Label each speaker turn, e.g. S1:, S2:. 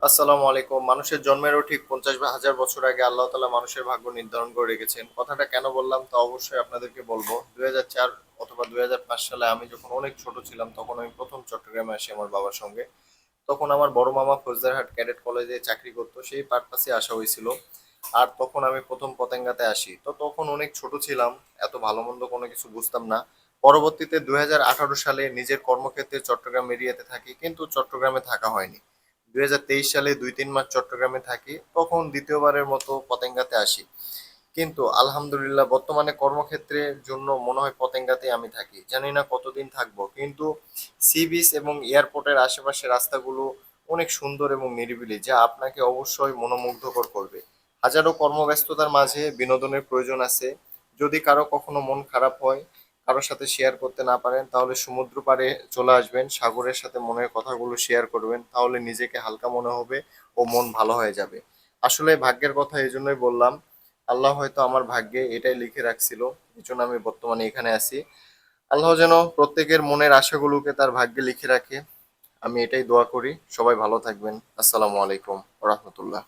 S1: আসসালামু আলাইকুম। মানুষের জন্মেরও ঠিক ৫০ বা ১০০০ বছর আগে আল্লাহ তাআলা মানুষের ভাগ্য নির্ধারণ করে রেখেছেন। কথাটা কেন বললাম তা অবশ্যই আপনাদেরকে বলব। ২০০৪ অথবা ২০০৫ সালে আমি যখন অনেক ছোট ছিলাম তখন আমি ১ম চট্টগ্রামে আসি আমার বাবার সঙ্গে। তখন আমার বড় মামা ফৌজদারহাট ক্যাডেট কলেজে চাকরি করতো, সেই পারপাসে আসা হয়েছিল। আর তখন আমি ১ম পতেঙ্গাতে আসি। তো তখন অনেক ছোট ছিলাম, এত ভালো মন্দ কোনো কিছু বুঝতাম না। পরবর্তীতে ২০১৮ সালে নিজের কর্মক্ষেত্রে চট্টগ্রাম এরিয়াতে থাকি, কিন্তু চট্টগ্রামে থাকা হয়নি। ২০২৩ সালে ২-৩ মাস চট্টগ্রামে থাকি, তখন দ্বিতীয়বারের মতো পতেঙ্গাতে আসি। কিন্তু আলহামদুলিল্লাহ বর্তমানে কর্মক্ষেত্রের জন্য মনে হয় পতেঙ্গাতেই আমি থাকি, জানি না কতদিন থাকবো। কিন্তু সি বিচ এবং এয়ারপোর্টের আশেপাশে রাস্তাগুলো অনেক সুন্দর এবং নিরিবিলি, যা আপনাকে অবশ্যই মনোমুগ্ধকর করবে। হাজারো কর্মব্যস্ততার মাঝে বিনোদনের প্রয়োজন আছে। যদি কারো কখনো মন খারাপ হয়, কারোর সাথে শেয়ার করতে না পারেন, তাহলে সমুদ্র পাড়ে চলে আসবেন, সাগরের সাথে মনের কথাগুলো শেয়ার করবেন, তাহলে নিজেকে হালকা মনে হবে ও মন ভালো হয়ে যাবে। আসলে ভাগ্যের কথা এই জন্যই বললাম, আল্লাহ হয়তো আমার ভাগ্যে এটাই লিখে রাখছিল, এই জন্য আমি বর্তমানে এখানে আছি। আল্লাহ যেন প্রত্যেকের মনের আশাগুলোকে তার ভাগ্যে লিখে রাখে, আমি এটাই দোয়া করি। সবাই ভালো থাকবেন। আসসালামু আলাইকুম ওয়া রাহমাতুল্লাহ।